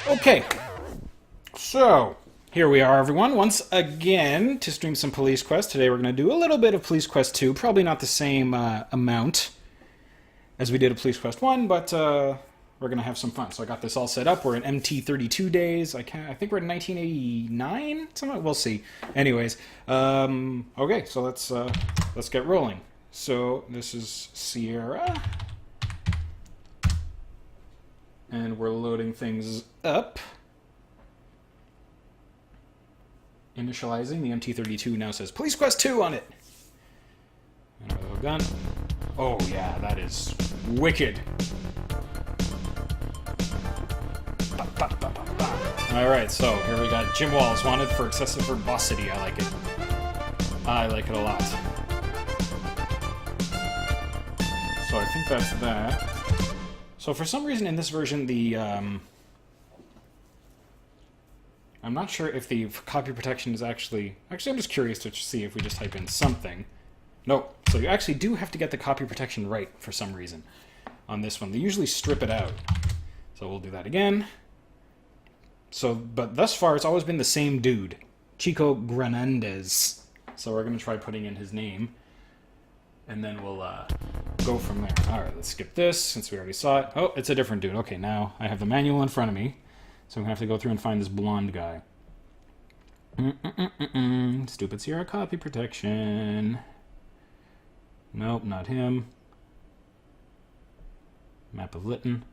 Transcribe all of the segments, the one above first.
Okay, so here we are, everyone, once again to stream some Police Quest. Today we're going to do a little bit of Police Quest 2. Probably not the same amount as we did of Police Quest 1, but we're going to have some fun. So I got this all set up. We're in MT32 days. I think we're in 1989. We'll see. Anyways, okay, so let's get rolling. So this is Sierra, and we're loading things up. Initializing. The MT32 now says Police Quest 2 on it. And a little gun. Oh yeah, that is wicked. Alright, so here we got Jim Walls wanted for excessive verbosity. I like it. I like it a lot. So I think that's that. So for some reason in this version the I'm not sure if the copy protection is actually I'm just curious to see if we just type in something. Nope. So you actually do have to get the copy protection right for some reason on this one. They usually strip it out. So we'll do that again. So, but thus far it's always been the same dude, Chico Granandez. So we're going to try putting in his name, and then we'll go from there. Alright, let's skip this since we already saw it. Oh, it's a different dude. Okay, now I have the manual in front of me. So I'm going to have to go through and find this blonde guy. Stupid Sierra copy protection. Nope, not him. Map of Lytton.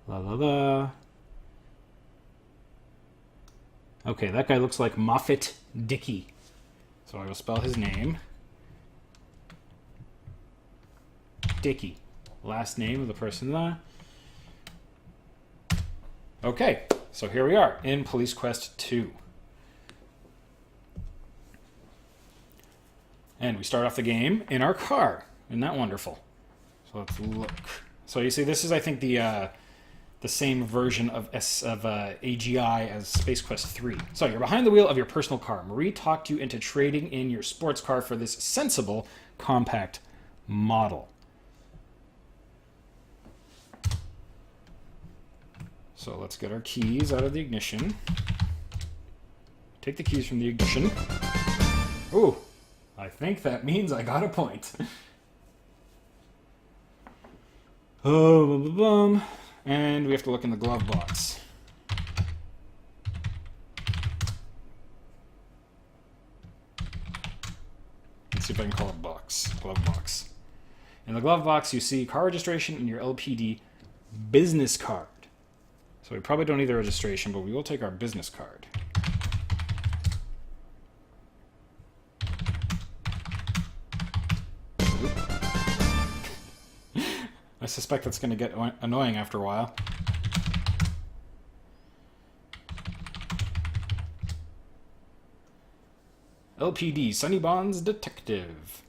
La la la. Okay, that guy looks like Moffat Dickey. So I will spell his name. Dickey. Last name of the person there. Okay, so here we are in Police Quest 2. And we start off the game in our car. Isn't that wonderful? So let's look. So you see, this is, I think, the same version of AGI as Space Quest 3. So you're behind the wheel of your personal car. Marie talked you into trading in your sports car for this sensible, compact model. So let's get our keys out of the ignition. Take the keys from the ignition. Ooh, I think that means I got a point. Oh, bum, bum, bum. And we have to look in the glove box. Let's see if I can call it box. Glove box. In the glove box, you see car registration and your LPD business card. So we probably don't need the registration, but we will take our business card. I suspect that's going to get annoying after a while. LPD, Sunny Bonds Detective.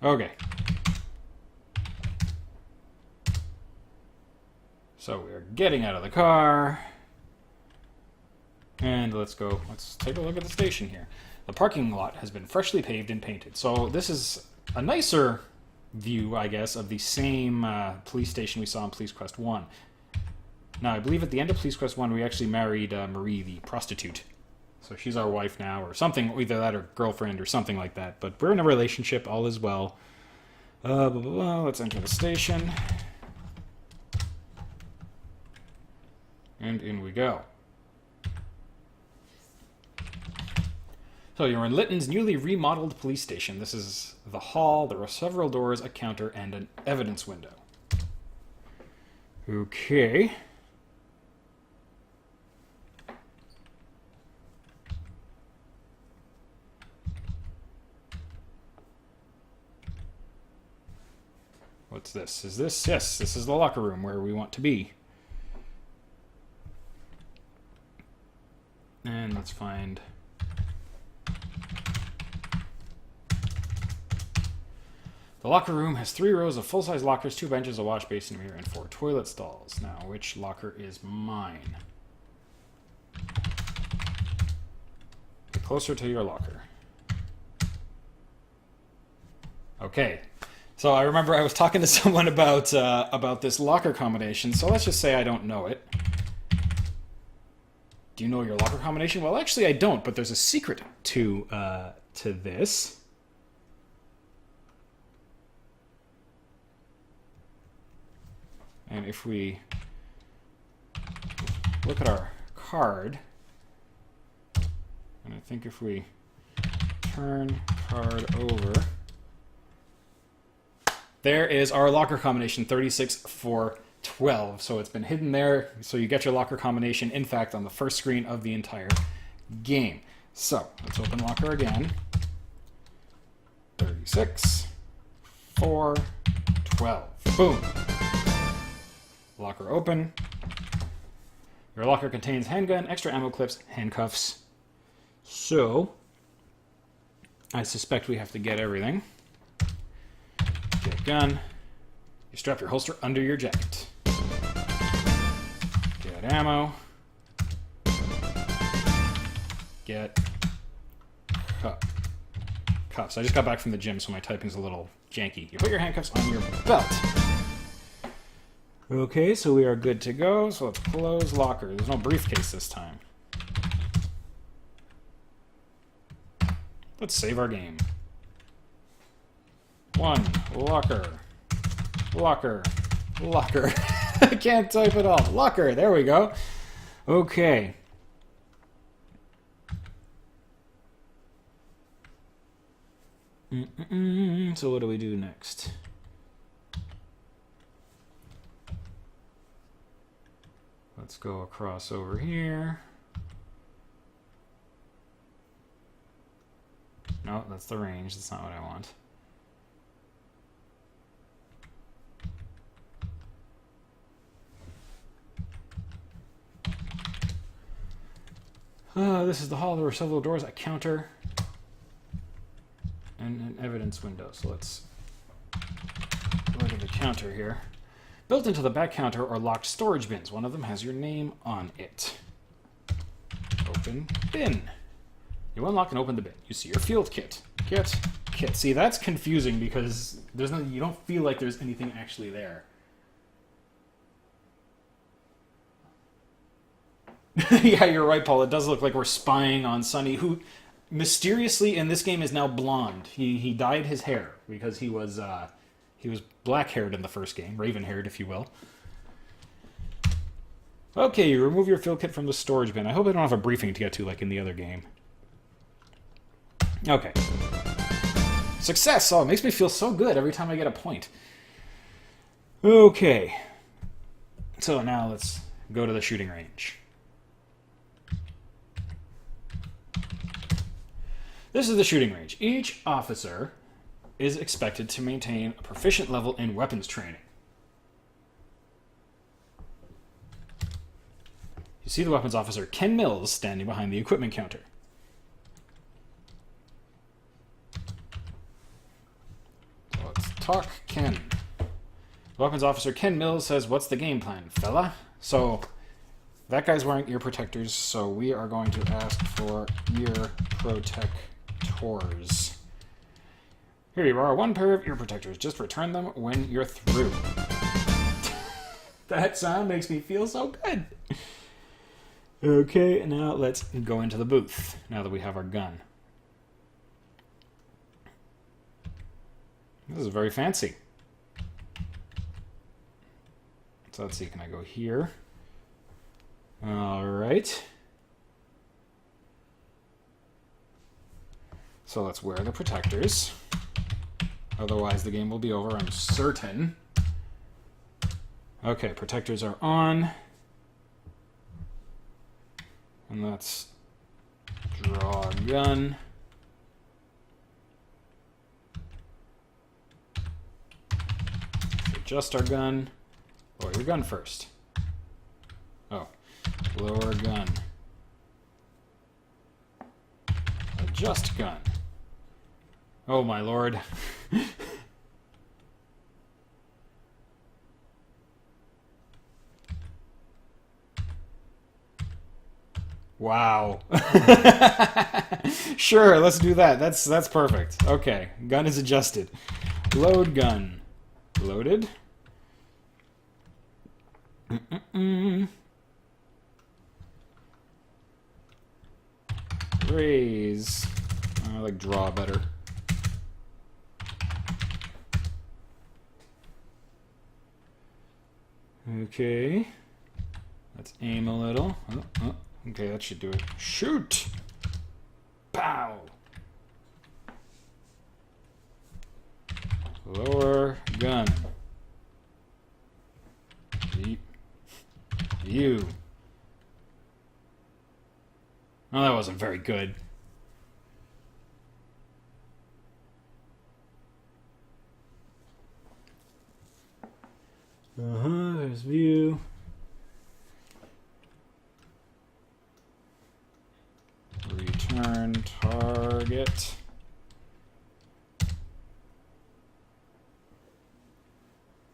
Okay. So we're getting out of the car. And let's go. Let's take a look at the station here. The parking lot has been freshly paved and painted. So this is a nicer view, I guess, of the same police station we saw in Police Quest 1. Now, I believe at the end of Police Quest 1, we actually married Marie, the prostitute. So she's our wife now, or something, either that or girlfriend or something like that. But we're in a relationship, all is well. Blah, blah, blah. Let's enter the station. And in we go. So you're in Lytton's newly remodeled police station. This is the hall. There are several doors, a counter, and an evidence window. Okay. What's this? Is this? Yes, this is the locker room where we want to be. And let's find... The locker room has 3 rows of full-size lockers, 2 benches, a wash basin, mirror, and 4 toilet stalls. Now, which locker is mine? Get closer to your locker. Okay. So I remember I was talking to someone about this locker combination. So let's just say I don't know it. Do you know your locker combination? Well, actually, I don't. But there's a secret to this. And if we look at our card, and I think if we turn card over, there is our locker combination, 36 for 12. So it's been hidden there. So you get your locker combination, in fact, on the first screen of the entire game. So let's open locker again. 36 for 12. Boom. Locker open. Your locker contains handgun, extra ammo clips, handcuffs. So I suspect we have to get everything. Get gun. You strap your holster under your jacket. Get ammo. Get cuffs. I just got back from the gym, so my typing's a little janky. You put your handcuffs on your belt. Okay, so we are good to go. So let's close locker. There's no briefcase this time. Let's save our game. 1, locker, locker, locker. I can't type it all. Locker, there we go. Okay. So what do we do next? Let's go across over here. No, that's the range. That's not what I want. This is the hall. There were several doors, a counter, and an evidence window. So let's go to the counter here. Built into the back counter are locked storage bins. One of them has your name on it. Open bin. You unlock and open the bin. You see your field kit. Kit. See, that's confusing because there's no, you don't feel like there's anything actually there. Yeah, you're right, Paul. It does look like we're spying on Sonny, who mysteriously in this game is now blonde. He dyed his hair because he was black-haired in the first game, raven-haired, if you will. Okay, you remove your field kit from the storage bin. I hope I don't have a briefing to get to like in the other game. Okay. Success! Oh, it makes me feel so good every time I get a point. Okay. So now let's go to the shooting range. This is the shooting range. Each officer is expected to maintain a proficient level in weapons training. You see the weapons officer, Ken Mills, standing behind the equipment counter. So let's talk Ken. The weapons officer, Ken Mills, says, "What's the game plan, fella?" So that guy's wearing ear protectors, so we are going to ask for ear protectors. Here you are, one pair of ear protectors. Just return them when you're through. That sound makes me feel so good. Okay, now let's go into the booth, now that we have our gun. This is very fancy. So let's see, can I go here? All right. So let's wear the protectors. Otherwise the game will be over, I'm certain. Okay, protectors are on. And let's draw a gun. Adjust our gun. Lower your gun first. Oh, lower gun. Adjust gun. Oh my lord. Wow. Sure, let's do that. That's perfect. Okay, gun is adjusted. Load gun. Loaded. Raise. I like draw better. Okay. Let's aim a little. Okay, that should do it. Shoot! Pow! Lower gun. You. Oh, that wasn't very good. There's view. Return target.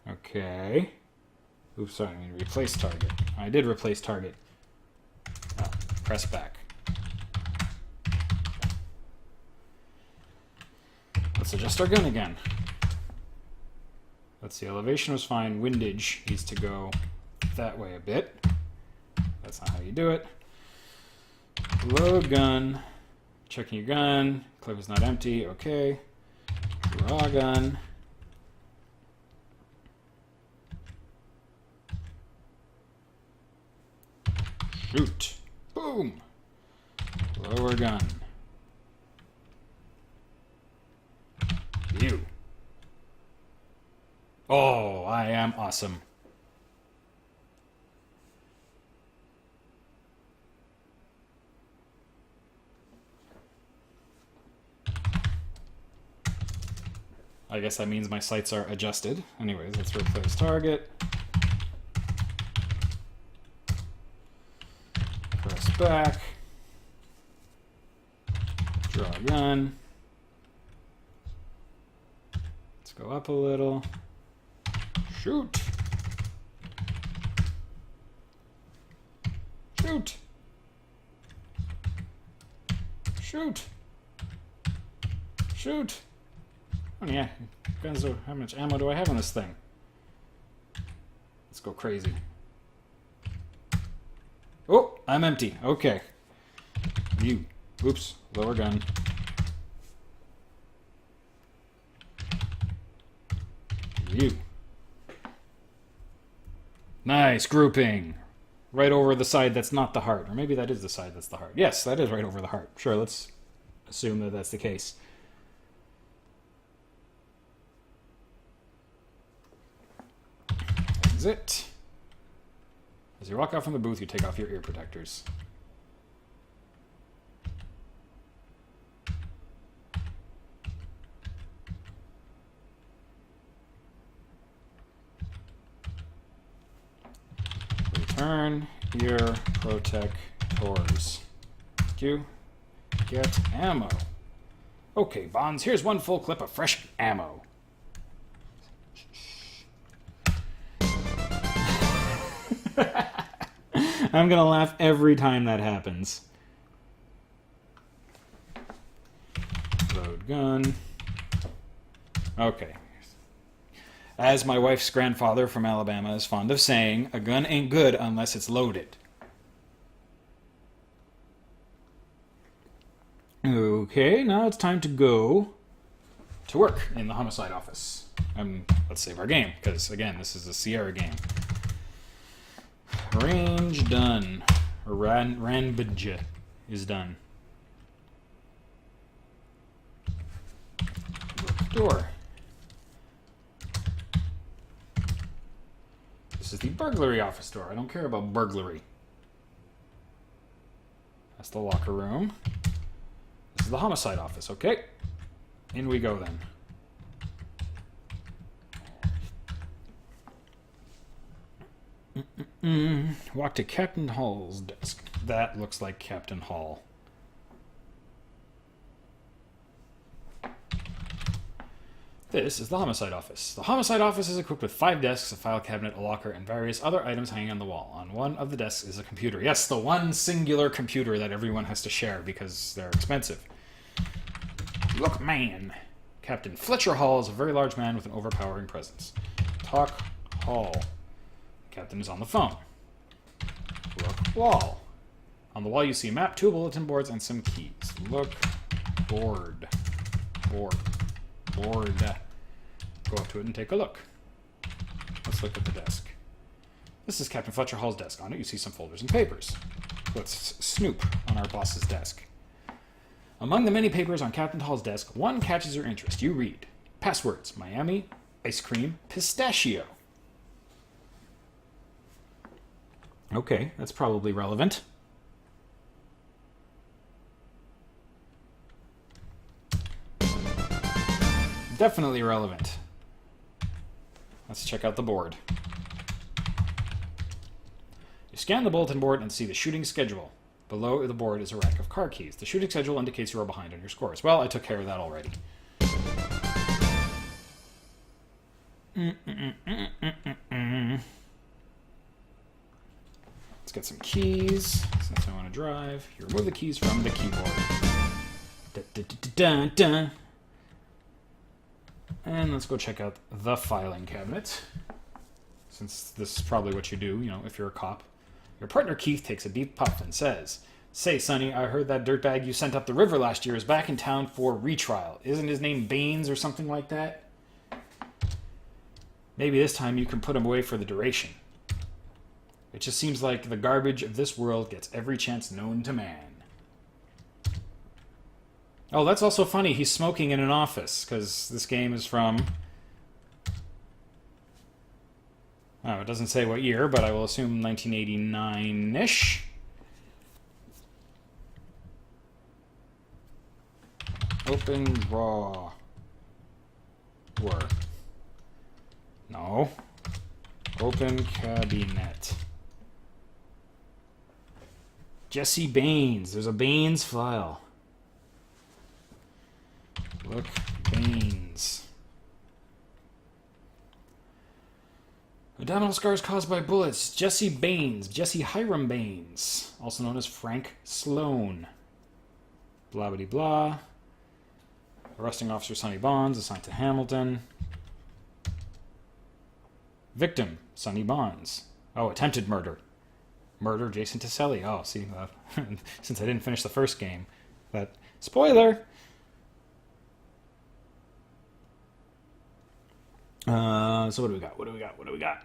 Okay. Oops, sorry, I mean replace target. I did replace target. Oh, press back. Let's adjust our gun again. Let's see, elevation was fine. Windage needs to go that way a bit. That's not how you do it. Load gun. Checking your gun. Clip is not empty. Okay. Draw gun. Shoot. Boom. Lower gun. View. Oh, I am awesome. I guess that means my sights are adjusted. Anyways, let's replace target. Press back. Draw gun. Let's go up a little. Shoot. Shoot. Shoot. Shoot. Oh yeah, guns are, how much ammo do I have on this thing? Let's go crazy. Oh, I'm empty. Okay. You. Oops. Lower gun. You. Nice grouping. Right over the side that's not the heart. Or maybe that is the side that's the heart. Yes, that is right over the heart. Sure, let's assume that that's the case. Exit. As you walk out from the booth, you take off your ear protectors. Return ear protectors. Thank you. Get ammo. Okay, Bonds, here's one full clip of fresh ammo. I'm gonna laugh every time that happens. Load gun. Okay. As my wife's grandfather from Alabama is fond of saying, a gun ain't good unless it's loaded. Okay, now it's time to go to work in the homicide office. Let's save our game, because again, this is a Sierra game. Range done. Ranbidge is done. Door. This is the burglary office door. I don't care about burglary. That's the locker room. This is the homicide office. Okay. In we go then. Walk to Captain Hall's desk. That looks like Captain Hall. This is the homicide office. The homicide office is equipped with 5 desks, a file cabinet, a locker, and various other items hanging on the wall. On one of the desks is a computer. Yes, the one singular computer that everyone has to share because they're expensive. Look, man. Captain Fletcher Hall is a very large man with an overpowering presence. Talk Hall. Captain is on the phone. Look wall. On the wall you see a map, 2 bulletin boards, and some keys. Look board. Board. Go up to it and take a look. Let's look at the desk. This is Captain Fletcher Hall's desk. On it you see some folders and papers. Let's snoop on our boss's desk. Among the many papers on Captain Hall's desk, one catches your interest. You read. Passwords. Miami, ice cream, pistachio. Okay, that's probably relevant. Definitely relevant. Let's check out the board. You scan the bulletin board and see the shooting schedule. Below the board is a rack of car keys. The shooting schedule indicates you are behind on your scores. Well, I took care of that already. Let's get some keys, since I want to drive. You remove the keys from the keyboard. Dun. And let's go check out the filing cabinet. Since this is probably what you do, if you're a cop. Your partner Keith takes a deep puff and says, "Say, Sonny, I heard that dirtbag you sent up the river last year is back in town for retrial. Isn't his name Baines or something like that? Maybe this time you can put him away for the duration. It just seems like the garbage of this world gets every chance known to man." Oh, that's also funny. He's smoking in an office, because this game is from... Oh, it doesn't say what year, but I will assume 1989-ish. Open drawer. No. Open cabinet. Jesse Baines. There's a Baines file. Look, Baines. Abdominal scars caused by bullets. Jesse Baines. Jesse Hiram Baines. Also known as Frank Sloan. Blah, blah, blah. Arresting Officer Sonny Bonds, assigned to Hamilton. Victim, Sonny Bonds. Oh, attempted murder. Murder, Jason Tiselli. Oh, see, since I didn't finish the first game. But, spoiler! So what do we got?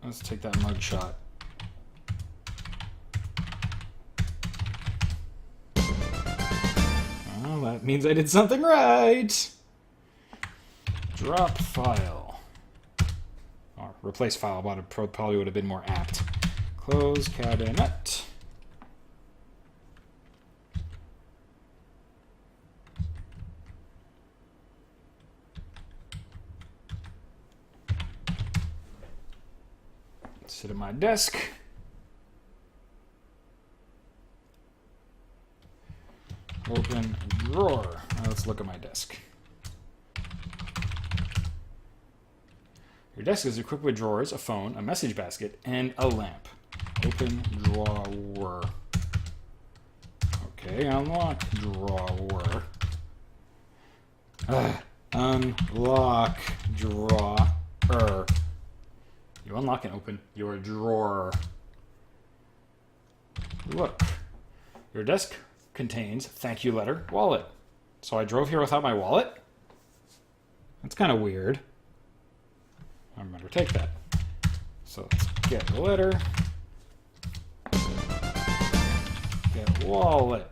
Let's take that mug shot. Well, that means I did something right. Drop file. Or replace file, but it probably would have been more apt. Close cabinet. Sit at my desk. Open drawer. Now let's look at my desk. Your desk is equipped with drawers, a phone, a message basket, and a lamp. Open drawer. Okay, unlock drawer. Unlock drawer. You unlock and open your drawer. Look. Your desk contains thank you letter, wallet. So I drove here without my wallet? That's kind of weird. I better take that. So let's get the letter. Get wallet.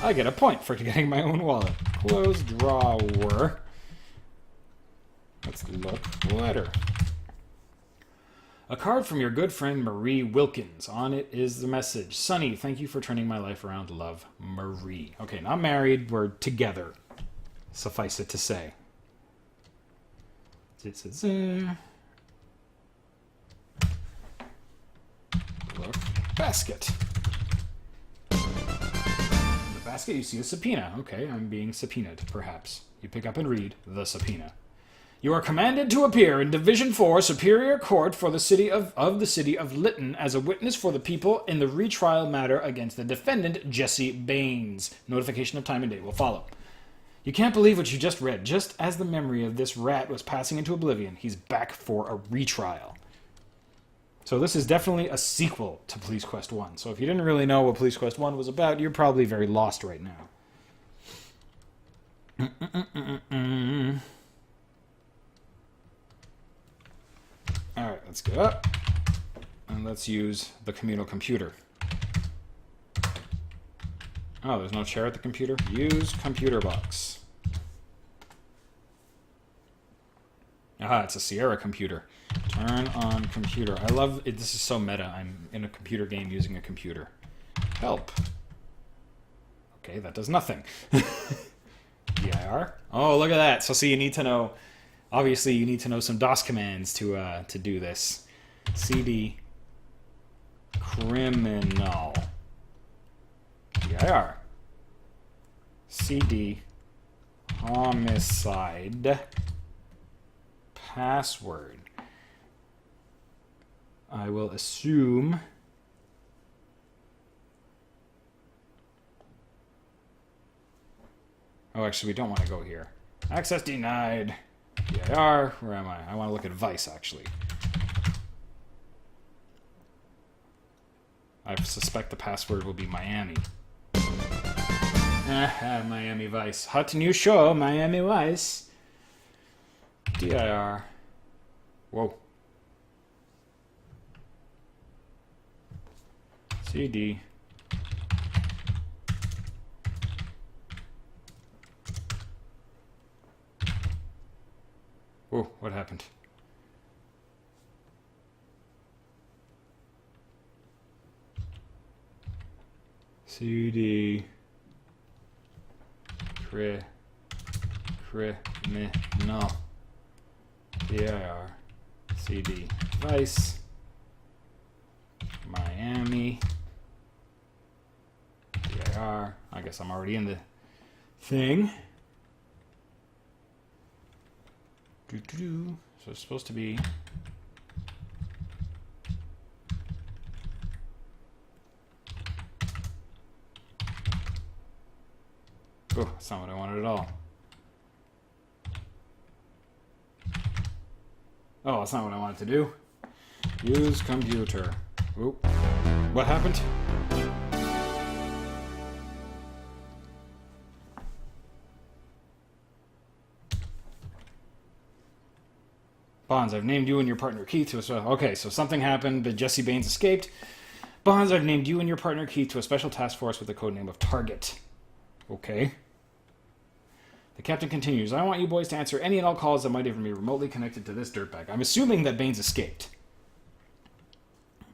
I get a point for getting my own wallet. Close drawer. Let's look letter. A card from your good friend Marie Wilkins. On it is the message. Sonny, thank you for turning my life around. Love, Marie. Okay, not married. We're together. Suffice it to say. Look, basket. In the basket you see a subpoena. Okay, I'm being subpoenaed, perhaps. You pick up and read the subpoena. You are commanded to appear in Division 4 Superior Court for the city of Lytton as a witness for the people in the retrial matter against the defendant, Jesse Baines. Notification of time and date will follow. You can't believe what you just read. Just as the memory of this rat was passing into oblivion, he's back for a retrial. So this is definitely a sequel to Police Quest 1. So if you didn't really know what Police Quest 1 was about, you're probably very lost right now. Alright, let's go up. And let's use the communal computer. Oh, there's no chair at the computer? Use computer box. Aha, it's a Sierra computer. Turn on computer. I love it. This is so meta. I'm in a computer game using a computer. Help. Okay, that does nothing. DIR. Oh, look at that. So see, you need to know... Obviously, you need to know some DOS commands to do this. CD criminal. DIR. CD homicide. Password. I will assume... Oh, actually, we don't want to go here. Access denied. DIR. Where am I? I want to look at Vice, actually. I suspect the password will be Miami. Miami Vice. Hot new show, Miami Vice. DIR. Whoa. CD. Whoa, what happened? CD. Criminal. DIR. CD. Vice. Miami. DIR. I guess I'm already in the thing. So it's supposed to be... Oh, that's not what I wanted at all. Oh, that's not what I wanted to do. Use computer. Oop. What happened? Bonds, I've named you and your partner Keith to a... Okay, so something happened, but Jesse Baines escaped. Bonds, I've named you and your partner Keith to a special task force with the codename of Target. Okay. The captain continues, I want you boys to answer any and all calls that might even be remotely connected to this dirtbag. I'm assuming that Baines escaped. The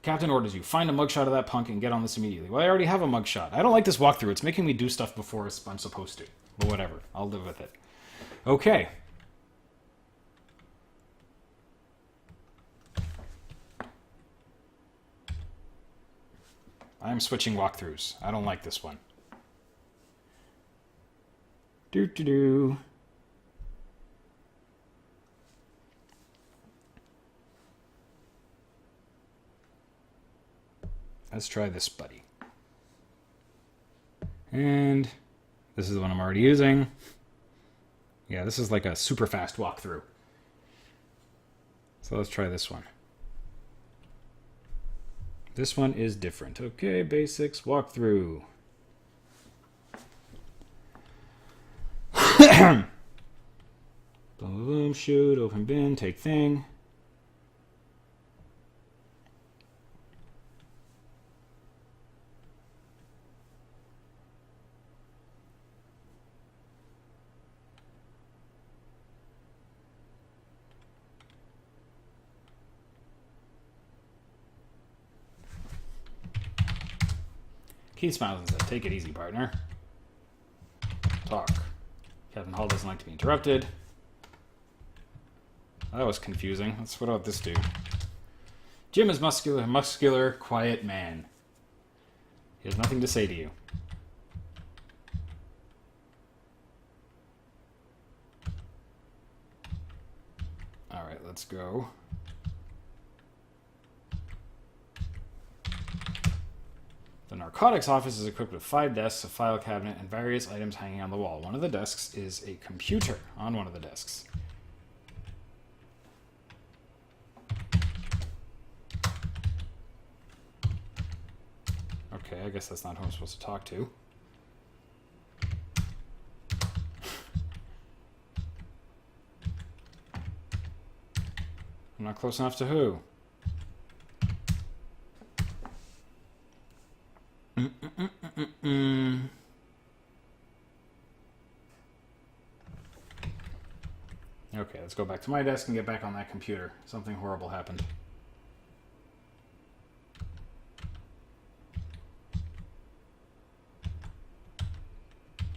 captain orders you, find a mugshot of that punk and get on this immediately. Well, I already have a mugshot. I don't like this walkthrough. It's making me do stuff before I'm supposed to. But whatever. I'll live with it. Okay. I'm switching walkthroughs. I don't like this one. Do. Let's try this, buddy. And this is the one I'm already using. Yeah, this is like a super fast walkthrough. So let's try this one. This one is different. Okay, basics, walkthrough. Boom, boom, shoot, open bin, take thing. Keith smiles and says, take it easy, partner. Talk. Captain Hall doesn't like to be interrupted. That was confusing. What about this dude? Jim is muscular, quiet man. He has nothing to say to you. let's go. The narcotics office is equipped with 5 desks, a file cabinet, and various items hanging on the wall. One of the desks is a computer on one of the desks. Okay, I guess that's not who I'm supposed to talk to. I'm not close enough to who? Okay, let's go back to my desk and get back on that computer. Something horrible happened.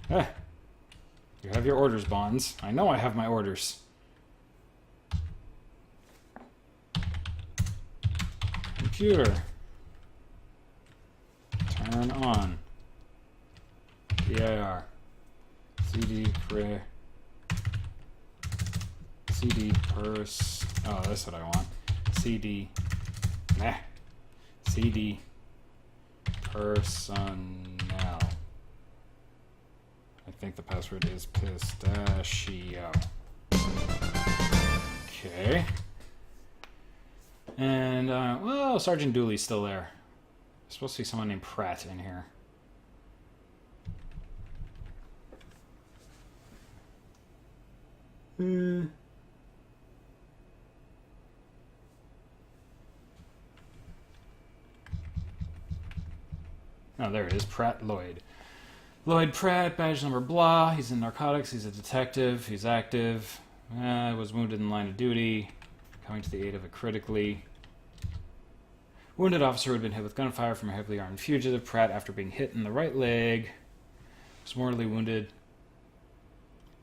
Eh. You have your orders, Bonds. I know I have my orders. Computer. Turn on. PIR. CD purse. Oh, that's what I want. CD. Meh. CD personnel. I think the password is pistachio. Okay. And, well, Sergeant Dooley's still there. There's supposed to be someone named Pratt in here. Oh, there it is. Pratt Lloyd. Lloyd Pratt, badge number blah. He's in narcotics. He's a detective. He's active. Was wounded in line of duty. Coming to the aid of it critically. Wounded officer who had been hit with gunfire from a heavily armed fugitive. Pratt, after being hit in the right leg, was mortally wounded.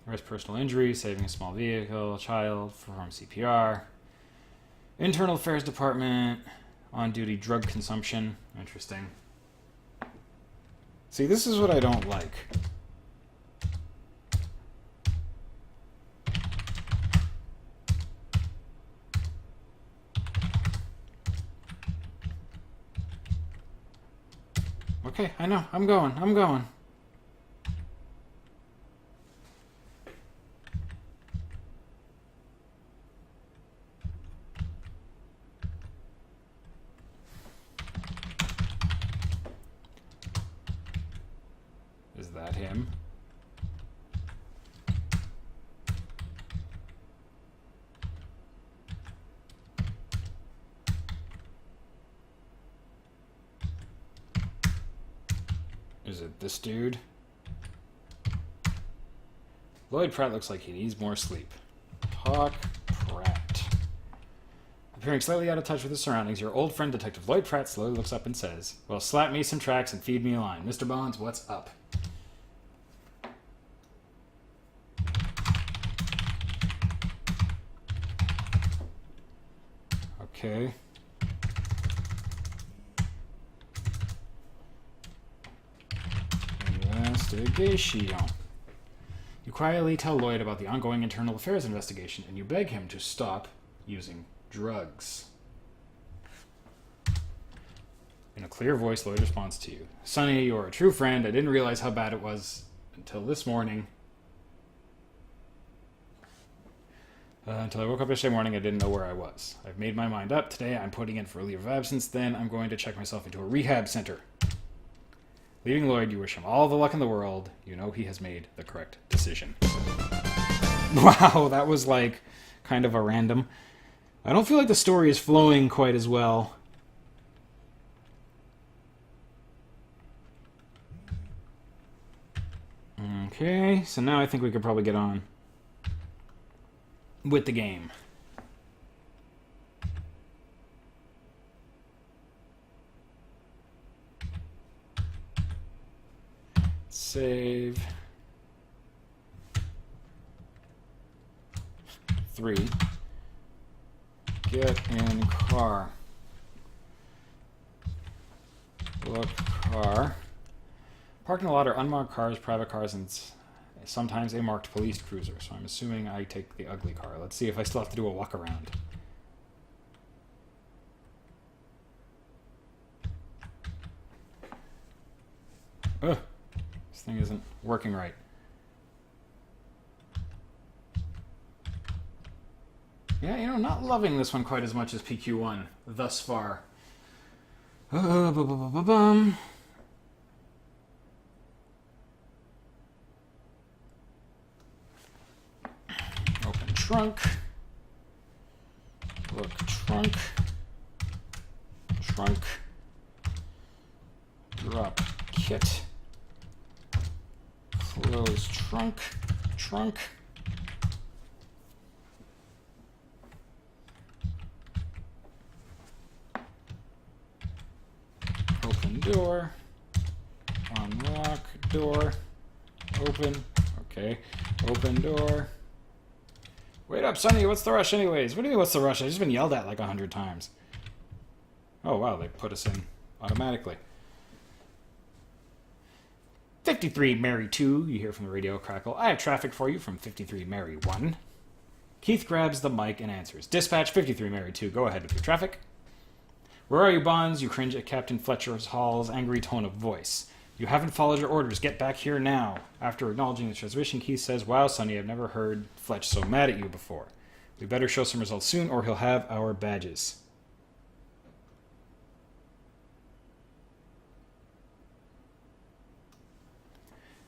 Rest personal injury, saving a small vehicle, a child, perform CPR. Internal Affairs Department, on-duty drug consumption. Interesting. See, this is what I don't like. Okay, I know. I'm going. Is that him? Is it this dude? Lloyd Pratt looks like he needs more sleep. Hawk Pratt. Appearing slightly out of touch with his surroundings, your old friend Detective Lloyd Pratt slowly looks up and says, "Well, slap me some tracks and feed me a line. Mr. Bonds, what's up?" Okay. Investigation. You quietly tell Lloyd about the ongoing internal affairs investigation, and you beg him to stop using drugs. In a clear voice, Lloyd responds to you. "Sonny, you're a true friend. I didn't realize how bad it was until this morning. Until I woke up yesterday morning, I didn't know where I was. I've made my mind up. Today, I'm putting in for a leave of absence. Then I'm going to check myself into a rehab center." Leaving Lloyd, you wish him all the luck in the world. You know he has made the correct decision. Wow, that was like kind of a random. I don't feel like the story is flowing quite as well. Okay, so now I think we could probably get on with the game. Save. 3. Get in car. Look car. Parked in a lot are unmarked cars, private cars, and sometimes a marked police cruiser. So I'm assuming I take the ugly car. Let's see if I still have to do a walk around. Ugh. This thing isn't working right. Yeah, you know, not loving this one quite as much as PQ1 thus far. Open trunk. Look, trunk. Trunk. Drop kit. Close trunk. Trunk. Open door. Unlock door. Open. Okay. Open door. Wait up, Sonny. What's the rush anyways? What do you mean what's the rush? I've just been yelled at like 100 times. Oh, wow. They put us in automatically. 53 Mary 2. You hear from the radio crackle. I have traffic for you from 53 Mary 1. Keith grabs the mic and answers. Dispatch 53 Mary 2. Go ahead with your traffic. Where are you, Bonds? You cringe at Captain Fletcher Hall's angry tone of voice. You haven't followed your orders. Get back here now. After acknowledging the transmission, Keith says, Wow, Sonny, I've never heard Fletch so mad at you before. We better show some results soon or he'll have our badges.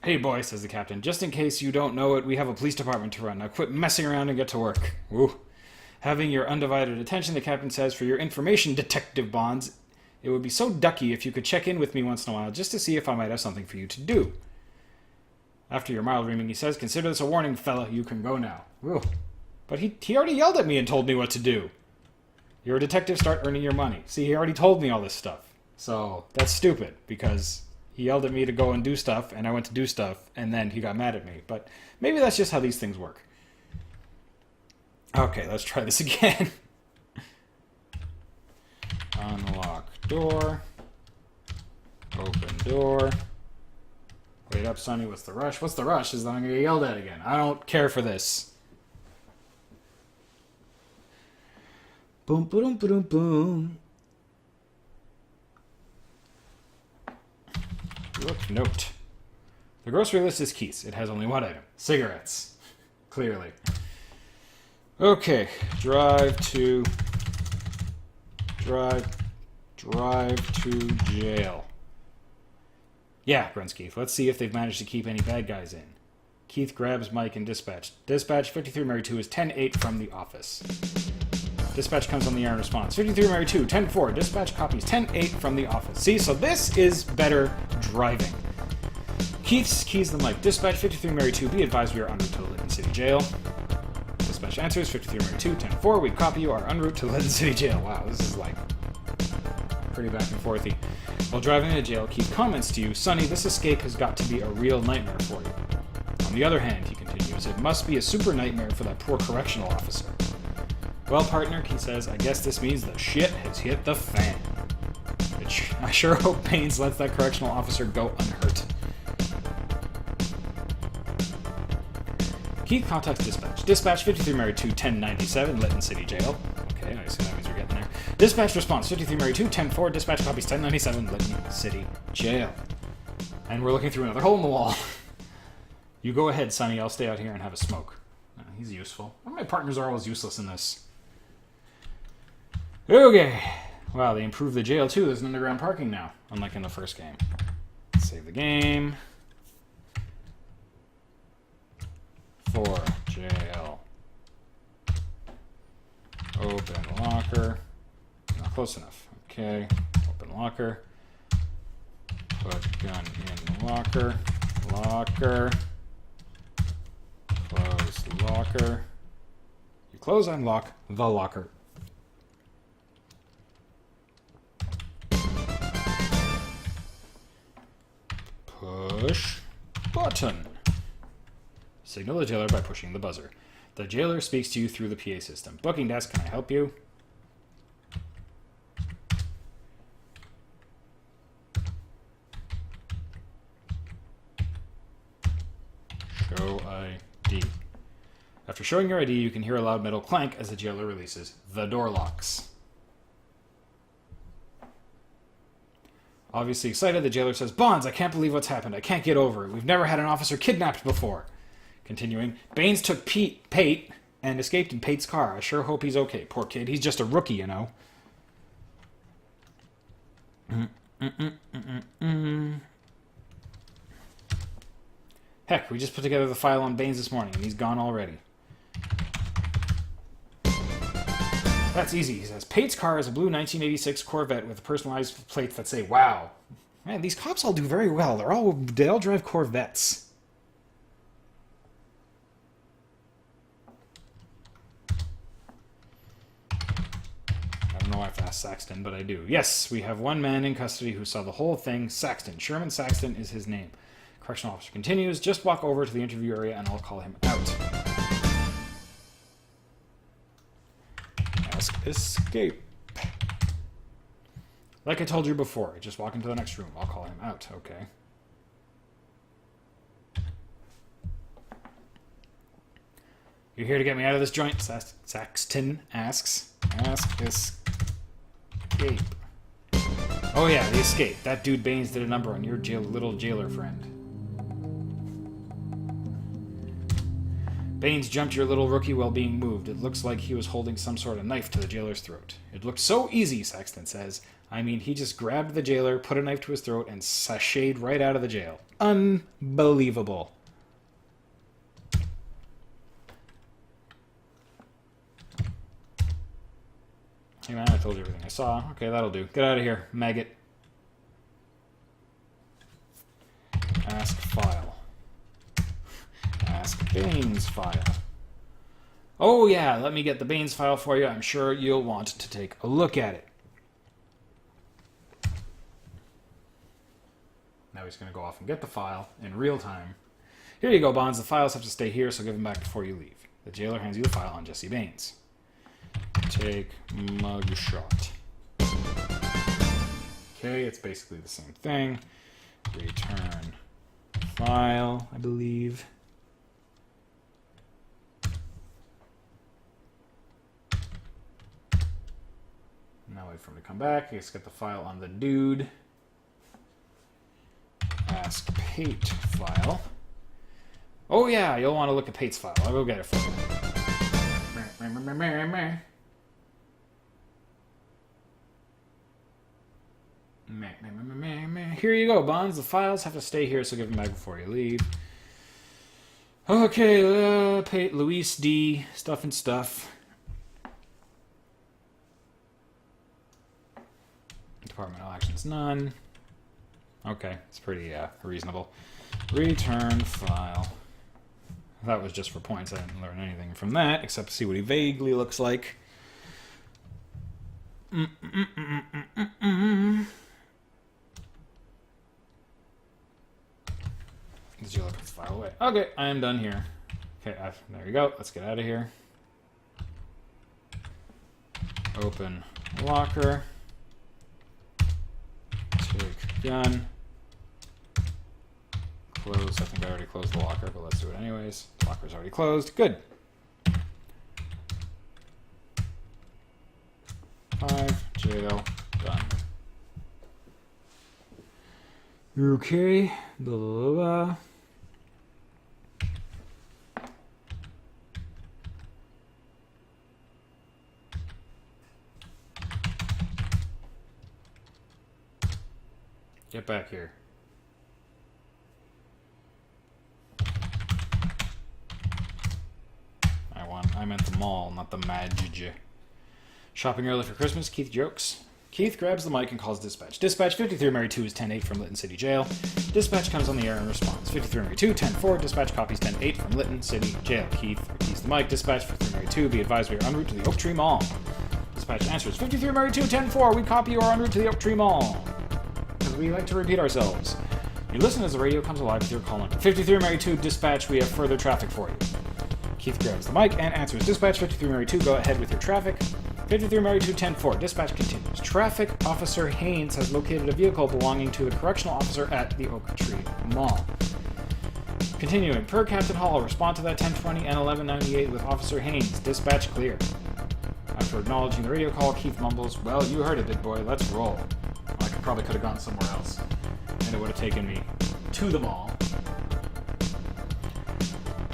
Hey, boy, says the captain. Just in case you don't know it, we have a police department to run. Now quit messing around and get to work. Woo. Having your undivided attention, the captain says, for your information, Detective Bonds, it would be so ducky if you could check in with me once in a while just to see if I might have something for you to do. After your mild reaming, he says, consider this a warning, fella. You can go now. Woo. But he already yelled at me and told me what to do. You're a detective, start earning your money. See, he already told me all this stuff. So that's stupid because he yelled at me to go and do stuff, and I went to do stuff, and then he got mad at me. But maybe that's just how these things work. Okay, let's try this again. Unlock door. Open door. Wait up, Sonny. What's the rush? What's the rush? Is that I'm going to get yelled at again. I don't care for this. Boom, boom, boom, boom. Look, note. The grocery list is Keith's. It has only one item. Cigarettes. Clearly. Okay. Drive to jail. Yeah, grunts Keith. Let's see if they've managed to keep any bad guys in. Keith grabs Mike and dispatch. Dispatch 53 Mary 2 is 10-8 from the office. Dispatch comes on the air in response. 53 Mary 2, 10-4. Dispatch copies 10-8 from the office. See, so this is better driving. Keith keys the mic. Dispatch 53 Mary 2, be advised we are en route to Lytton City Jail. Dispatch answers. 53 Mary 2, 10-4. We copy you are en route to Lytton City Jail. Wow, this is like pretty back and forthy. While driving to jail, Keith comments to you, Sonny, this escape has got to be a real nightmare for you. On the other hand, he continues, it must be a super nightmare for that poor correctional officer. Well, partner, he says, I guess this means the shit has hit the fan. I sure hope Baines lets that correctional officer go unhurt. Keith contacts dispatch. Dispatch 53 Mary 2, 1097, Lytton City Jail. Okay, I assume that means we're getting there. Dispatch response, 53 Mary 2, 10-4, dispatch copies 1097, Lytton City Jail. And we're looking through another hole in the wall. You go ahead, Sonny, I'll stay out here and have a smoke. He's useful. My partners are always useless in this. Okay. Wow, they improved the jail too. There's an underground parking now, unlike in the first game. Save the game. For jail. Open locker. Not close enough. Okay. Open locker. Put gun in locker. Locker. Close locker. You close and lock the locker. Push button. Signal the jailer by pushing the buzzer. The jailer speaks to you through the PA system. Booking desk, can I help you? Show ID. After showing your ID, you can hear a loud metal clank as the jailer releases. The door locks. Obviously excited, the jailer says, Bonds, I can't believe what's happened. I can't get over it. We've never had an officer kidnapped before. Continuing, Baines took Pate and escaped in Pate's car. I sure hope he's okay. Poor kid. He's just a rookie, you know. Heck, we just put together the file on Baines this morning, and he's gone already. That's easy, he says. Pate's car is a blue 1986 Corvette with personalized plates that say, wow. Man, these cops all do very well. They all drive Corvettes. I don't know why I've asked Saxton, but I do. Yes, we have one man in custody who saw the whole thing. Saxton. Sherman Saxton is his name. Correctional officer continues. Just walk over to the interview area and I'll call him out. Escape. Like I told you before, just walk into the next room. I'll call him out, okay? You're here to get me out of this joint? Saxton asks. Ask escape. Oh yeah, the escape. That dude Baines did a number on your little jailer friend. Baines jumped your little rookie while being moved. It looks like he was holding some sort of knife to the jailer's throat. It looked so easy, Saxton says. I mean, he just grabbed the jailer, put a knife to his throat, and sashayed right out of the jail. Unbelievable. Hey man, I told you everything I saw. Okay, that'll do. Get out of here, maggot. Ask file. Ask Baines file. Oh yeah, let me get the Baines file for you. I'm sure you'll want to take a look at it. Now he's going to go off and get the file in real time. Here you go, Bonds. The files have to stay here, so give them back before you leave. The jailer hands you the file on Jesse Baines. Take mugshot. Okay, it's basically the same thing. Return file, I believe. Now wait for him to come back. Let's get the file on the dude. Ask Pate file. Oh yeah, you'll want to look at Pate's file. I'll go get it for you. Here you go, Bonds. The files have to stay here, so give them back before you leave. Okay, Pate, Luis D. Stuff and stuff. Departmental actions, none. Okay, it's pretty reasonable. Return file. That was just for points. I didn't learn anything from that, except to see what he vaguely looks like. The jailer puts the file away. Okay, I am done here. Okay, there we go. Let's get out of here. Open locker. Take gun. Close. I think I already closed the locker, but let's do it anyways. Locker's already closed. Good. 5. Jail. Done. Okay. Blah, blah, blah. Get back here. I meant the mall, not the Madge. Shopping early for Christmas, Keith jokes. Keith grabs the mic and calls dispatch. Dispatch, 53 Mary 2 is 10-8 from Lytton City Jail. Dispatch comes on the air and responds. 53 Mary 2, 10-4. Dispatch copies 10-8 from Lytton City Jail. Keith keys the mic. Dispatch, 53 Mary 2, be advised we are en route to the Oak Tree Mall. Dispatch answers. 53 Mary 2, 10-4. We copy you are en route to the Oak Tree Mall. Because we like to repeat ourselves. You listen as the radio comes alive with your call number. 53 Mary 2, dispatch, we have further traffic for you. Keith grabs the mic and answers. Dispatch, 53 Mary 2, go ahead with your traffic. 53 Mary 2, 10-4. Dispatch continues. Traffic Officer Haynes has located a vehicle belonging to the correctional officer at the Oak Tree Mall. Continuing. Per Captain Hall, respond to that 1020 and 1198 with Officer Haynes. Dispatch clear. After acknowledging the radio call, Keith mumbles, well, you heard it, big boy. Let's roll. Like a probably could have gone somewhere else. And it would have taken me to the mall.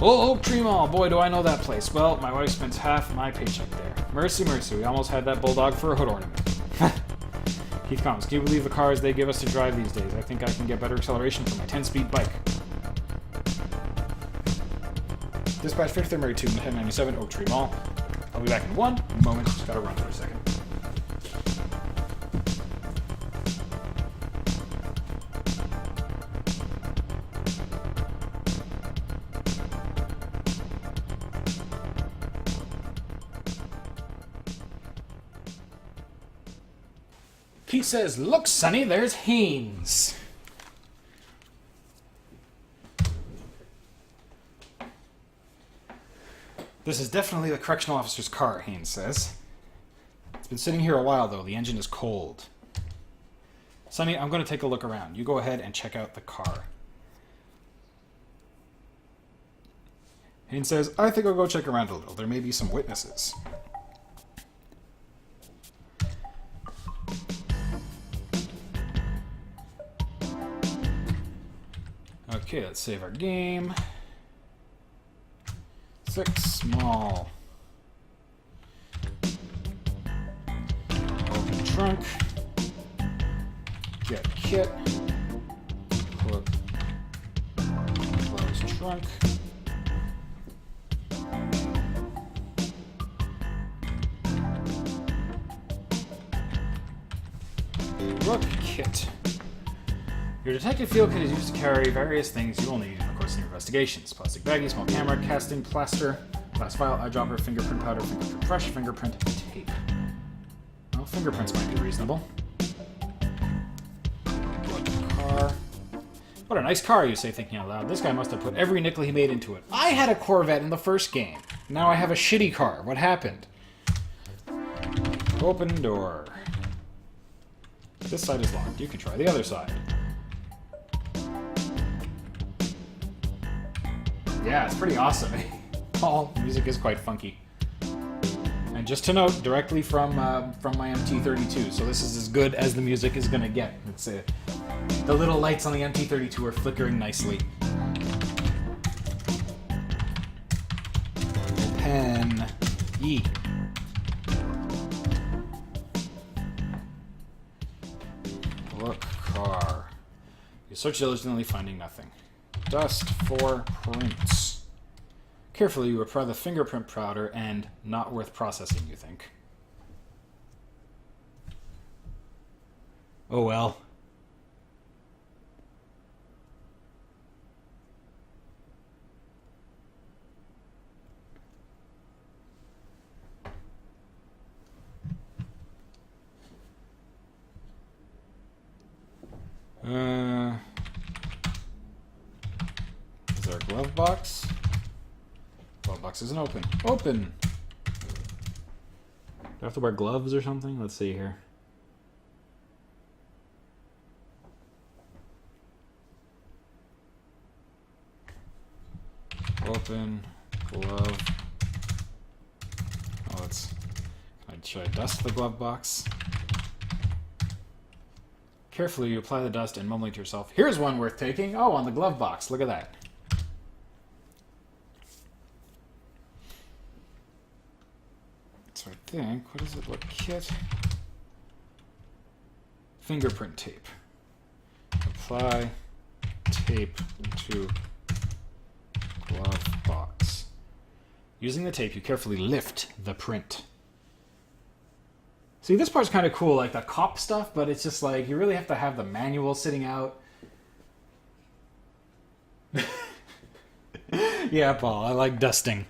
Oh, Oak Tree Mall. Boy, do I know that place. Well, my wife spends half my paycheck there. Mercy, mercy. We almost had that bulldog for a hood ornament. Keith comments, can you believe the cars they give us to drive these days? I think I can get better acceleration from my 10-speed bike. Dispatch 53rd Mary 2, 1097, Oak Tree Mall. I'll be back in 1 moment. Just gotta run for a second. Pete says, look, Sonny, there's Haynes. This is definitely the correctional officer's car, Haynes says. It's been sitting here a while, though. The engine is cold. Sonny, I'm going to take a look around. You go ahead and check out the car. Haynes says, I think I'll go check around a little. There may be some witnesses. Okay, let's save our game. 6 small. Open trunk. Get kit. Put close trunk. Look kit. Your detective field kit is used to carry various things you will need in the course of your investigations. Plastic baggie, small camera, casting, plaster, glass vial, eyedropper, fingerprint powder, fingerprint brush, fingerprint tape. Well, fingerprints might be reasonable. Car. What a nice car, you say, thinking out loud. This guy must have put every nickel he made into it. I had a Corvette in the first game. Now I have a shitty car. What happened? Open door. This side is locked. You can try the other side. Yeah, it's pretty awesome. All music is quite funky. And just to note, directly from my MT-32, so this is as good as the music is gonna get. It's the little lights on the MT-32 are flickering nicely. Pen E. Look, car. You search diligently, finding nothing. Dust for prints. Carefully, you apply the fingerprint powder and not worth processing, you think. Oh well. Is there a glove box? Glove box isn't open. Open! Do I have to wear gloves or something? Let's see here. Open, glove. Oh, let's... Should I dust the glove box? Carefully, you apply the dust and mumbling to yourself, here's one worth taking. Oh, on the glove box. Look at that. So I think, what does it look? Kit. Fingerprint tape. Apply tape to glove box. Using the tape, you carefully lift the print. See, this part's kind of cool, like the cop stuff, but it's just like, you really have to have the manual sitting out. Yeah, Paul, I like dusting.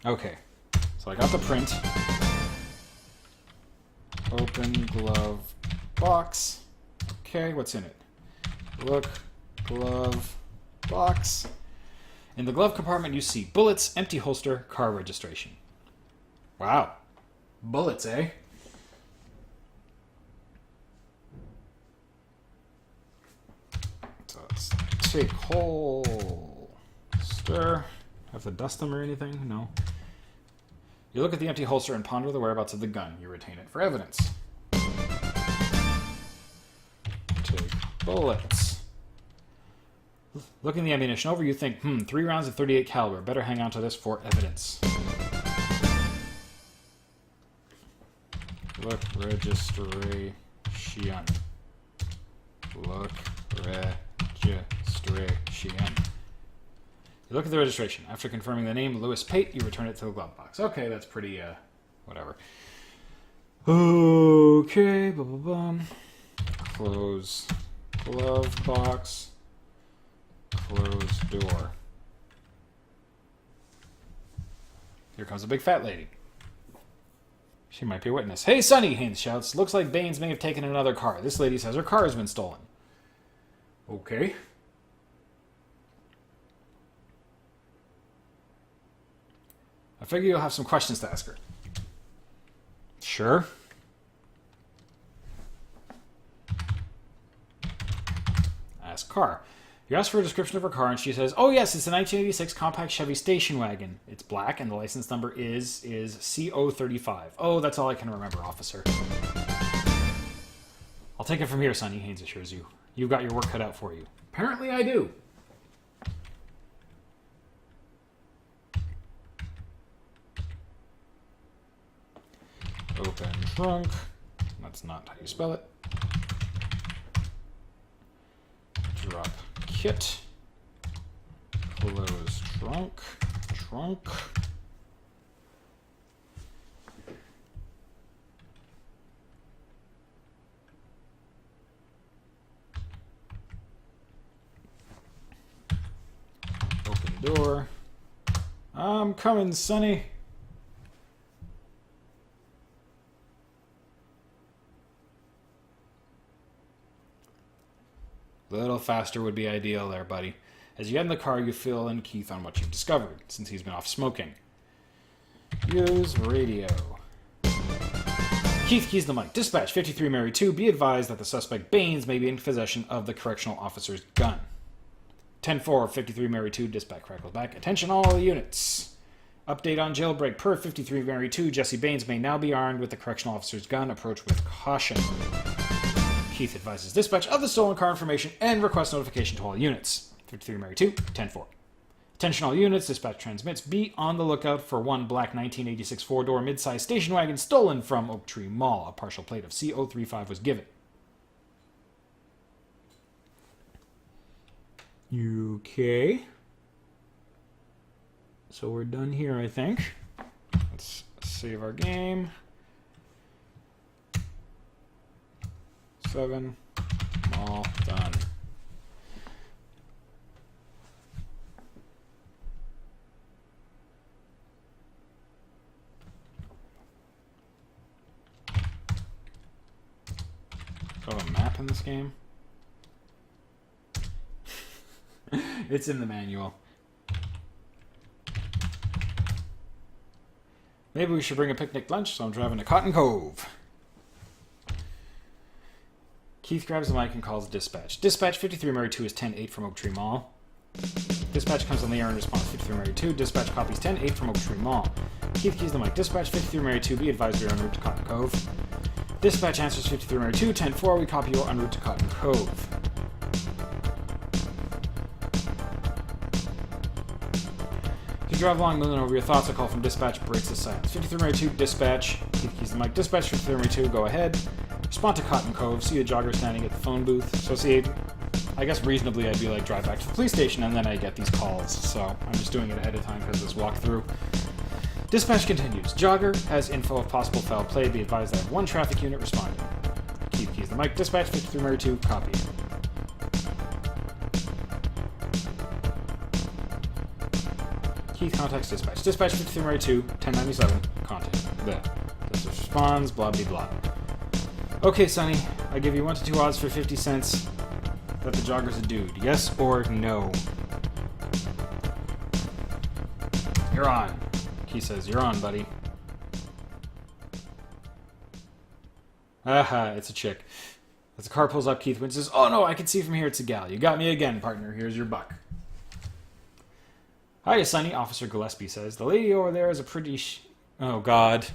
Okay, so I got the print. Open glove box. Okay, what's in it? Look, glove box. In the glove compartment, you see bullets, empty holster, car registration. Wow. Bullets, eh? So let's take holster. Have to dust them or anything? No. You look at the empty holster and ponder the whereabouts of the gun. You retain it for evidence. Take bullets. Looking the ammunition over, you think, 3 rounds of .38 caliber. Better hang on to this for evidence. Look, registration. Look, registration. You look at the registration. After confirming the name, Lewis Pate, you return it to the glove box. Okay, that's pretty, whatever. Okay, close glove box. Close door. Here comes a big fat lady. She might be a witness. Hey, Sonny, Haynes shouts. Looks like Baines may have taken another car. This lady says her car has been stolen. Okay. I figure you'll have some questions to ask her. Sure. Ask car. You ask for a description of her car, and she says, oh, yes, it's a 1986 compact Chevy station wagon. It's black, and the license number is CO35. Oh, that's all I can remember, officer. I'll take it from here, Sonny, Haynes assures you. You've got your work cut out for you. Apparently I do. Open trunk. That's not how you spell it. Drop kit. Close trunk. Trunk. Open door. I'm coming, Sonny. A little faster would be ideal there, buddy. As you get in the car, you fill in Keith on what you've discovered, since he's been off smoking. Use radio. Keith keys the mic. Dispatch 53 Mary 2, be advised that the suspect Baines may be in possession of the correctional officer's gun. 10-4, 53 Mary 2, dispatch crackles back. Attention all units. Update on jailbreak. Per 53 Mary 2, Jesse Baines may now be armed with the correctional officer's gun. Approach with caution. Keith advises dispatch of the stolen car information and requests notification to all units. 53 Mary 2, 10-4. Attention all units, dispatch transmits. Be on the lookout for one black 1986 four-door mid-size station wagon stolen from Oak Tree Mall. A partial plate of CO35 was given. Okay. So we're done here, I think. Let's save our game. 7. All done. Do I have a map in this game? It's in the manual. Maybe we should bring a picnic lunch, so I'm driving to Cotton Cove. Keith grabs the mic and calls dispatch. Dispatch 53 Mary 2 is 10-8 from Oak Tree Mall. Dispatch comes on the air in response 53 Mary 2. Dispatch copies 10-8 from Oak Tree Mall. Keith keys the mic. Dispatch 53 Mary 2, be advised you're en route to Cotton Cove. Dispatch answers 53 Mary 2, 10-4, we copy you're en route to Cotton Cove. You drive along, milling over your thoughts. A call from dispatch breaks the silence. 53 Mary 2, dispatch. Keith keys the mic. Dispatch 53 Mary 2, go ahead. Respond to Cotton Cove. See a jogger standing at the phone booth. Associate. I guess reasonably I'd be like, drive back to the police station, and then I get these calls. So I'm just doing it ahead of time because this walkthrough. Dispatch continues. Jogger has info of possible foul play. Be advised that one traffic unit responded. Keith keys the mic. Dispatch 53 Mary 2, copy. Keith contacts dispatch. Dispatch 53 Mary 2, 1097, contact. There. This responds, blah, blah, blah. Okay, Sonny, I give you 1 to 2 odds for 50 cents that the jogger's a dude. Yes or no? You're on. Keith says, you're on, buddy. Aha, it's a chick. As the car pulls up, Keith winces. Oh no, I can see from here it's a gal. You got me again, partner. Here's your buck. Hiya, Sonny, Officer Gillespie says. The lady over there is a pretty Oh, God.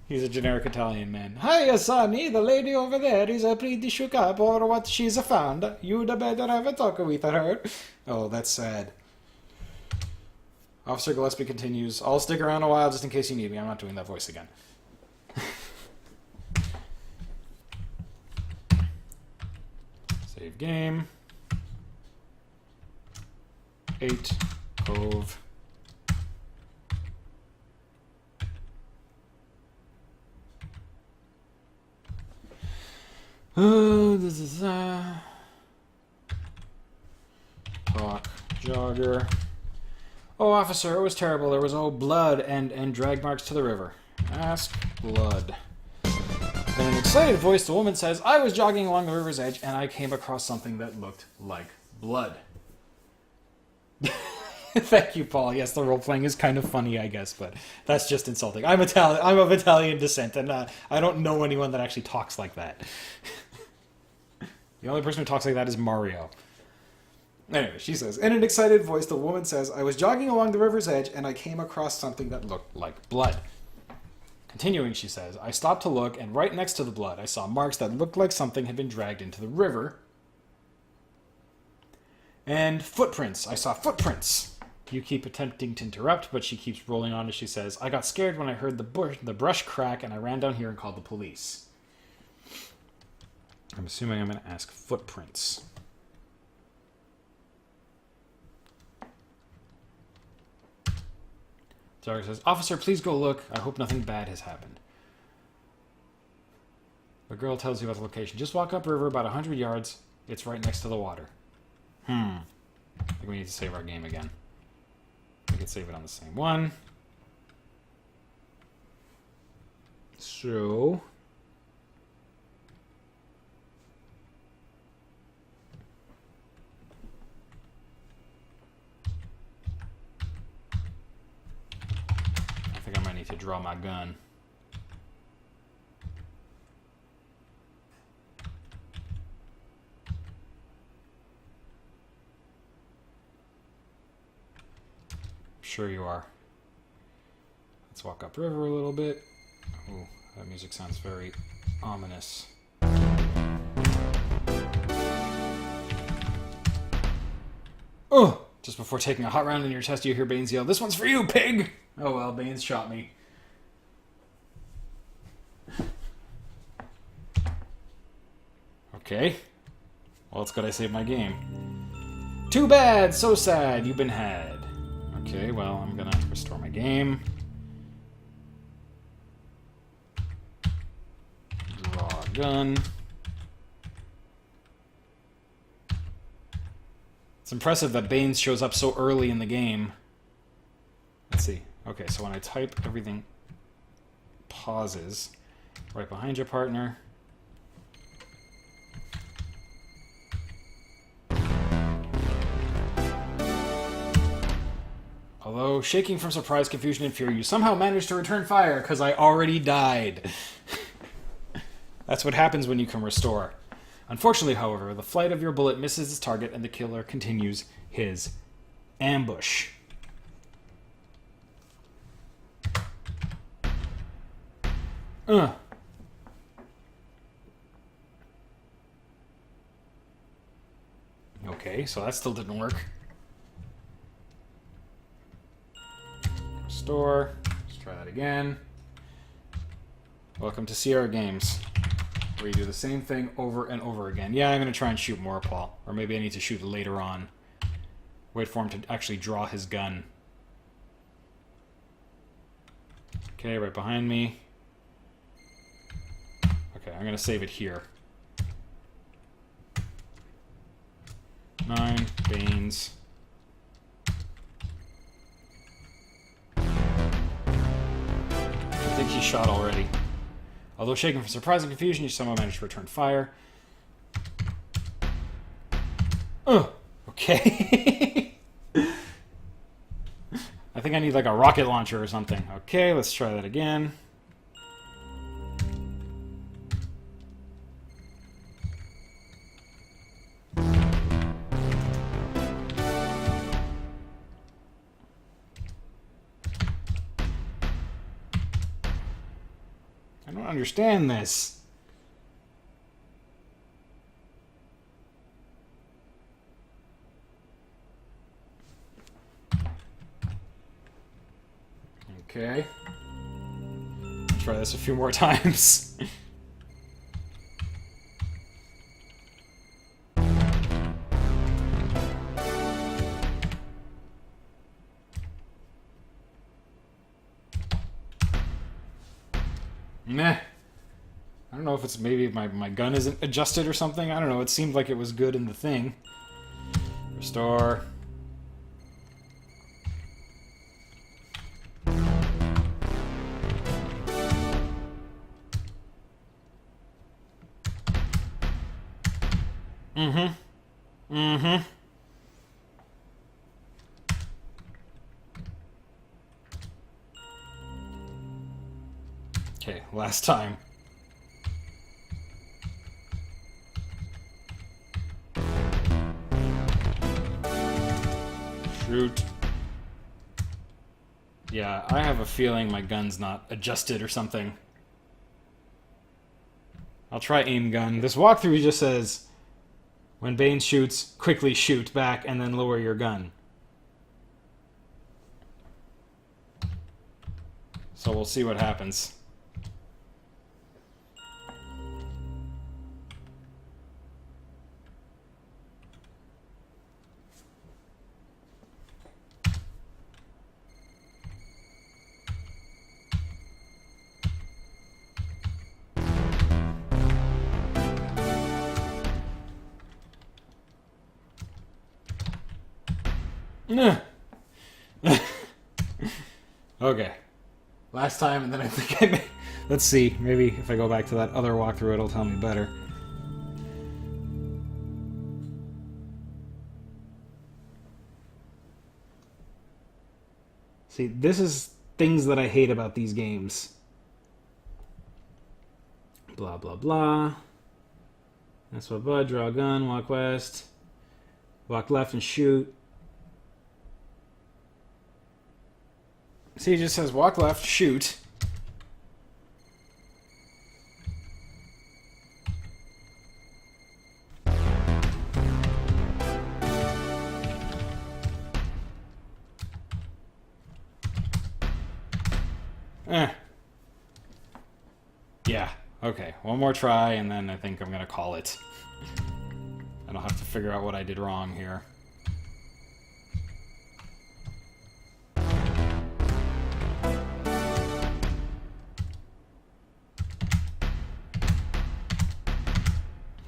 He's a generic Italian man. Hiya, Sonny, the lady over there is a pretty shook up or what she's found. You'd better have a talk with her. Oh, that's sad. Officer Gillespie continues, I'll stick around a while just in case you need me. I'm not doing that voice again. Save game. 8 Cove. This is talk jogger. Oh, officer, it was terrible. There was blood and drag marks to the river. Ask blood. In an excited voice, the woman says, I was jogging along the river's edge and I came across something that looked like blood. Thank you, Paul. Yes, the role-playing is kind of funny, I guess, but that's just insulting. I'm Italian. I'm of Italian descent, and I don't know anyone that actually talks like that. The only person who talks like that is Mario. Anyway, she says, in an excited voice, the woman says, I was jogging along the river's edge, and I came across something that looked like blood. Continuing, she says, I stopped to look, and right next to the blood, I saw marks that looked like something had been dragged into the river. And footprints. I saw footprints. You keep attempting to interrupt, but she keeps rolling on as she says, I got scared when I heard the brush crack, and I ran down here and called the police. I'm assuming I'm going to ask footprints. Jogger says, Officer, please go look. I hope nothing bad has happened. The girl tells you about the location. Just walk upriver about 100 yards. It's right next to the water. I think we need to save our game again. We could save it on the same one. So... I think I might need to draw my gun. Sure you are. Let's walk upriver a little bit. Oh, that music sounds very ominous. Oh! Just before taking a hot round in your chest, you hear Baines yell, "This one's for you, pig!" Oh well, Baines shot me. Okay. Well, it's good I saved my game. Too bad! So sad! You've been had. Okay, well, I'm gonna restore my game. Draw a gun. It's impressive that Baines shows up so early in the game. Let's see. Okay, so when I type, everything pauses. Right behind your partner. Although, shaking from surprise, confusion, and fear, you somehow managed to return fire, because I already died. That's what happens when you can restore. Unfortunately, however, the flight of your bullet misses its target, and the killer continues his ambush. Okay, so that still didn't work. Restore. Let's try that again. Welcome to Sierra Games, where you do the same thing over and over again. Yeah, I'm going to try and shoot more, Paul. Or maybe I need to shoot later on. Wait for him to actually draw his gun. Okay, right behind me. Okay, I'm going to save it here. 9, Baines. I think he's shot already. Although shaken from surprise and confusion, you somehow managed to return fire. Okay. I think I need like a rocket launcher or something. Okay, let's try that again. don't understand this. Okay. Try this a few more times. Meh. I don't know if it's maybe my gun isn't adjusted or something. I don't know. It seemed like it was good in the thing. Restore. Mm-hmm. Mm-hmm. Okay, last time. Shoot. Yeah, I have a feeling my gun's not adjusted or something. I'll try aim gun. This walkthrough just says, when Bane shoots, quickly shoot back and then lower your gun. So we'll see what happens. Okay. Last time, and then I think I may... Let's see. Maybe if I go back to that other walkthrough, it'll tell me better. See, this is things that I hate about these games. Blah, blah, blah. That's what Bud. Draw a gun. Walk west. Walk left and shoot. See, it just says walk left, shoot. Yeah, okay. One more try, and then I think I'm gonna call it. I don't have to figure out what I did wrong here.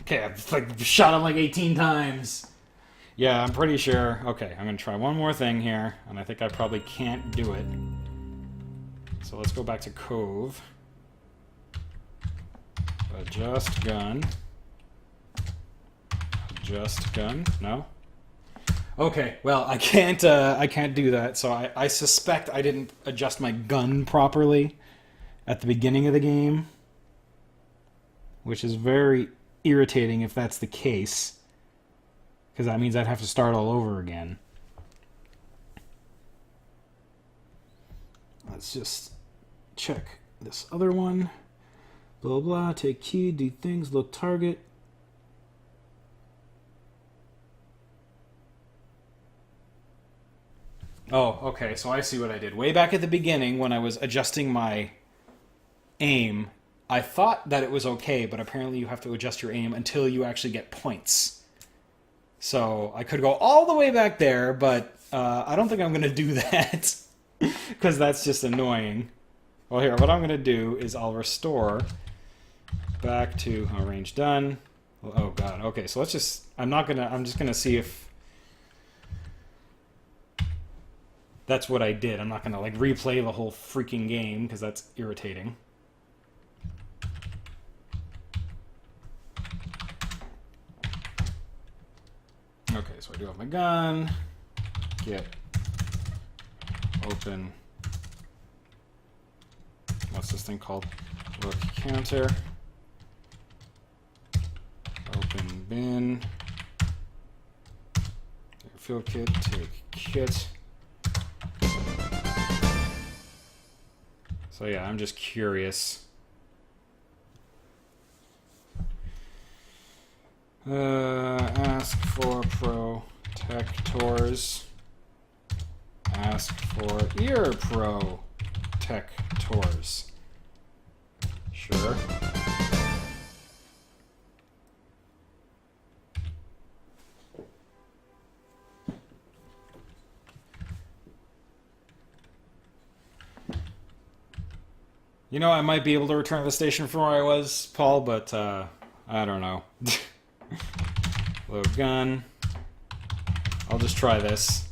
Okay, I've like shot him like 18 times. Yeah, I'm pretty sure. Okay, I'm gonna try one more thing here, and I think I probably can't do it. So let's go back to Cove. Adjust gun. Adjust gun. No? Okay, well, I can't do that, so I suspect I didn't adjust my gun properly at the beginning of the game, which is very irritating if that's the case, because that means I'd have to start all over again. Let's just check this other one. Blah, blah, take key, do things, look target. Oh, okay, so I see what I did. Way back at the beginning, when I was adjusting my aim, I thought that it was okay, but apparently you have to adjust your aim until you actually get points. So I could go all the way back there, but I don't think I'm going to do that, because that's just annoying. Well, here, what I'm going to do is I'll restore back to range done. Oh, God. Okay, so let's just... I'm just going to see if that's what I did. I'm not going to, like, replay the whole freaking game, because that's irritating. Okay, so I do have my gun. Get open. What's this thing called? Look counter. Open bin. Field kit. Take kit. So yeah, I'm just curious Ask for protectors. Ask for ear protectors. Sure. You know, I might be able to return to the station from where I was, Paul, but I don't know. Load gun. I'll just try this.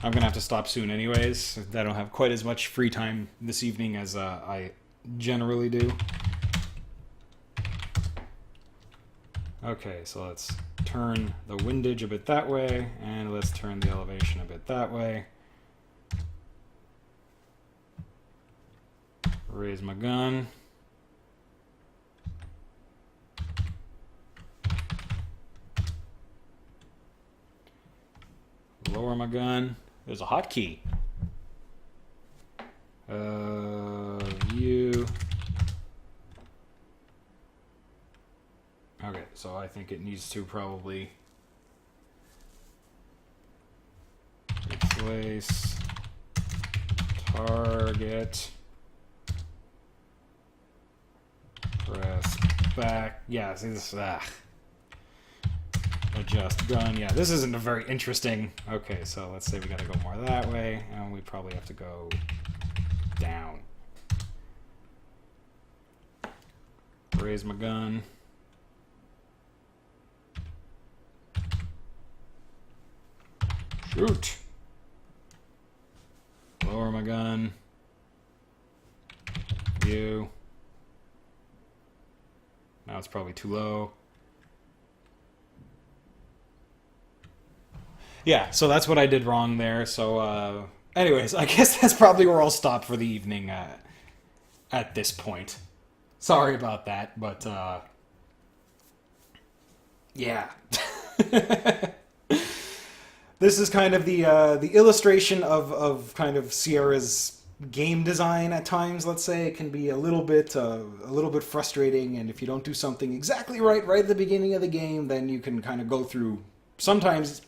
I'm gonna have to stop soon anyways. I don't have quite as much free time this evening as I generally do. Okay, so let's turn the windage a bit that way, and let's turn the elevation a bit that way. Raise my gun. Lower my gun. There's a hotkey. View. Okay, so I think it needs to probably replace target. Press back. Yeah, see this. Adjust gun. Yeah, this isn't a very interesting. Okay, so let's say we gotta go more that way, and we probably have to go down. Raise my gun. Shoot. Lower my gun. View. Now it's probably too low. Yeah, so that's what I did wrong there. So, anyways, I guess that's probably where I'll stop for the evening at this point. Sorry about that, but, yeah. This is kind of the illustration of kind of Sierra's game design at times. Let's say it can be a little bit frustrating, and if you don't do something exactly right at the beginning of the game, then you can kind of go through. Sometimes,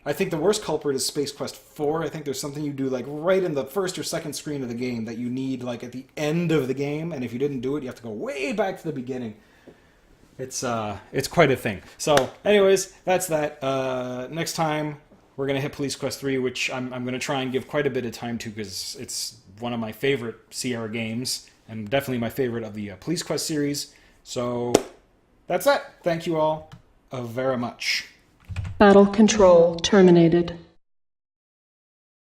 I think the worst culprit is Space Quest 4. I think there's something you do like right in the first or second screen of the game that you need like at the end of the game, and if you didn't do it, you have to go way back to the beginning. It's quite a thing. So, anyways, that's that. Next time we're gonna hit Police Quest 3, which I'm gonna try and give quite a bit of time to because it's one of my favorite Sierra games and definitely my favorite of the Police Quest series. So that's that. Thank you all very much. Battle control terminated.